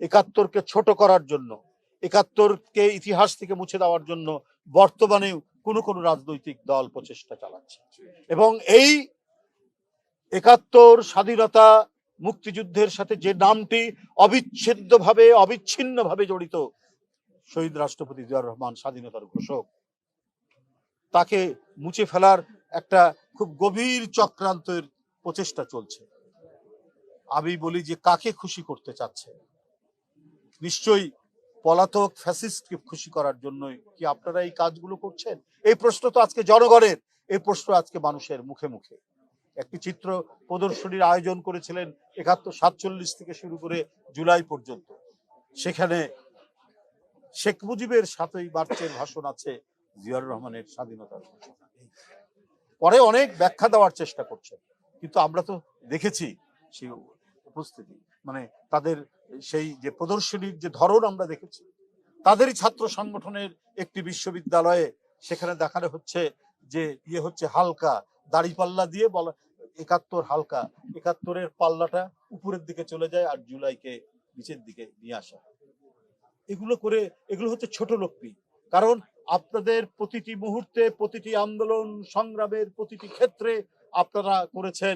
একাত্তরকে ছোট করার জন্য, একাত্তরকে ইতিহাস থেকে মুছে দেওয়ার জন্য বর্তমানে কোনো কোনো রাজনৈতিক দল প্রচেষ্টা চালাচ্ছে। এবং এই একাত্তর স্বাধীনতা মুক্তিযুদ্ধের সাথে যে নামটি অবিচ্ছিন্নভাবে জড়িত, শহীদ রাষ্ট্রপতি জিয়াউর রহমান স্বাধীনতার ঘোষক, তাকে মুছে ফেলার একটা খুব গভীর চক্রান্তের প্রচেষ্টা চলছে। আমি বলি যে কাকে খুশি করতে চাচ্ছে? নিশ্চয়ই পলাতক ফ্যাসিস্টকে খুশি করার জন্যই কি আপনারা এই কাজগুলো করছেন? এই প্রশ্ন তো আজকে জনগণের, এই প্রশ্ন আজকে মানুষের মুখে মুখে। একটি চিত্র প্রদর্শনীর আয়োজন করেছিলেন 47 থেকে শুরু করে জুলাই পর্যন্ত। সেখানে শেখ মুজিবের 7ই মার্চের ভাষণ আছে, জিয়াউর রহমানের স্বাধীনতার ঘোষণা। পরে অনেক ব্যাখ্যা দেওয়ার চেষ্টা করছেন, কিন্তু আমরা তো দেখেছি সেই উপস্থিতি, মানে তাদের সেই যে প্রদর্শনীর যে ধরন আমরা দেখেছি। তাদেরই ছাত্র সংগঠনের একটি বিশ্ববিদ্যালয়ে সেখানে দেখানো হচ্ছে যে হচ্ছে হালকা দাড়িপাল্লা দিয়ে বলা 71 হালকা, 71-এর পাল্লাটা উপরের দিকে চলে যায় আর জুলাইকে নিচের দিকে নিয়ে আসা। এগুলো হচ্ছে ছোট লোকপি। কারণ আপনাদের প্রতিটি মুহূর্তে, প্রতিটি আন্দোলন সংগ্রামের প্রতিটি ক্ষেত্রে আপনারা করেছেন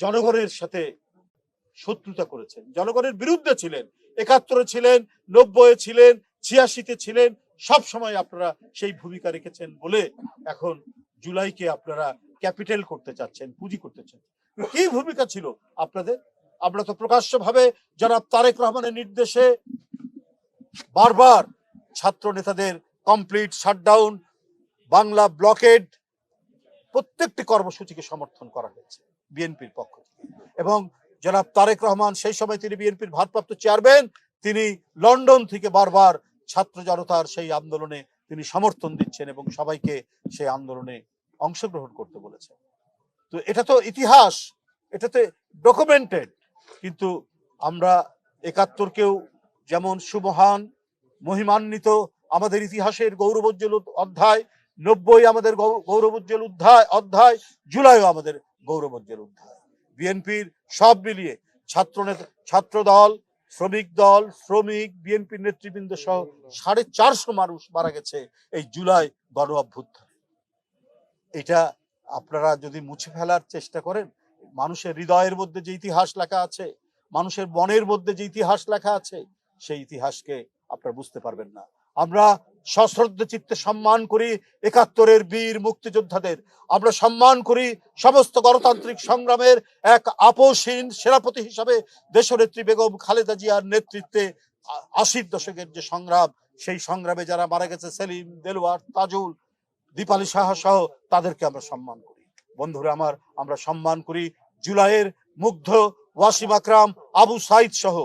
জনগণের সাথে শত্রুতা করেছেন, জনগণের বিরুদ্ধে ছিলেন। 71-এ ছিলেন, 90-এ ছিলেন, 86-তে ছিলেন, সব সময় আপনারা সেই ভূমিকা রেখেছেন বলে এখন জুলাইকে আপনারা ক্যাপিটাল করতে চাচ্ছেন, পুঁজি করতে চাচ্ছেন। কি ভূমিকা ছিল আপনাদের? আমরা তো প্রকাশ্যভাবে জনাব তারেক রহমানের নির্দেশে বারবার ছাত্র নেতাদের কমপ্লিট শাটডাউন, বাংলা ব্লকেড, প্রত্যেকটি কর্মসূচিকে সমর্থন করা হয়েছে বিএনপির পক্ষ থেকে। এবং জনাব তারেক রহমান, সেই সময় তিনি বিএনপির ভারপ্রাপ্ত চেয়ারম্যান, তিনি লন্ডন থেকে বারবার ছাত্র জনতার সেই আন্দোলনে তিনি সমর্থন দিচ্ছেন এবং সবাইকে সেই আন্দোলনে অংশগ্রহণ করতে বলেছেন। তো এটা তো ইতিহাস, এটাতে ডকুমেন্টেড। কিন্তু আমরা 71-কেও যেমন সুমহান, মহিমান্বিত, আমাদের ইতিহাসের গৌরবোজ্জ্বল অধ্যায়, 90 আমাদের গৌরবোজ্জ্বল অধ্যায়, জুলাইও আমাদের গৌরবোজ্জ্বল অধ্যায়। বিএনপির সব মিলিয়ে ছাত্র দল, শ্রমিক দল, বিএনপির নেতৃবৃন্দ সহ 450 মানুষ মারা গেছে এই জুলাই গণ অভ্যুত্থানে। এটা আপনারা যদি মুছে ফেলার চেষ্টা করেন, মানুষের হৃদয়ের মধ্যে যে ইতিহাস লেখা আছে, মানুষের মনের মধ্যে যে ইতিহাস লেখা আছে, সেই ইতিহাসকে আপনারা বুঝতে পারবেন না। আমরা সশ্রদ্ধ চিত্তে সম্মান করি 71-এর বীর মুক্তিযোদ্ধাদের, আমরা সম্মান করি সমস্ত গণতান্ত্রিক সংগ্রামের এক আপোষহীন সেনাপতি হিসাবে দেশনেত্রী বেগম খালেদা জিয়ার নেতৃত্বে 80-র দশকের যে সংগ্রাম, সেই সংগ্রামে যারা মারা গেছে, সেলিম, দেলোয়ার, তাজুল, দীপালি সাহা সহ, তাদেরকে আমরা সম্মান করি। বন্ধুরা আমার, আমরা সম্মান করি জুলাইয়ের মুগ্ধ, ওয়াসিম আকরাম, আবু সাইদ সহ,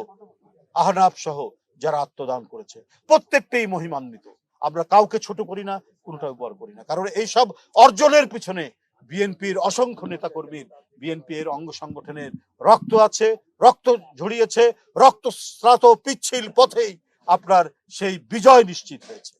আহনাফ সহ যারা আত্মদান করেছে, প্রত্যেকটাই মহিমান্বিত। আমরা কাউকে ছোট করি না, কোনোটাও বড় করি না, কারণ এই সব অর্জনের পিছনে বিএনপির অসংখ্য নেতা কর্মীর, বিএনপি এর অঙ্গ সংগঠনের রক্ত আছে, রক্ত ঝরিয়েছে, রক্তস্নাত পিচ্ছিল পথেই আপনার সেই বিজয় নিশ্চিত হয়েছে।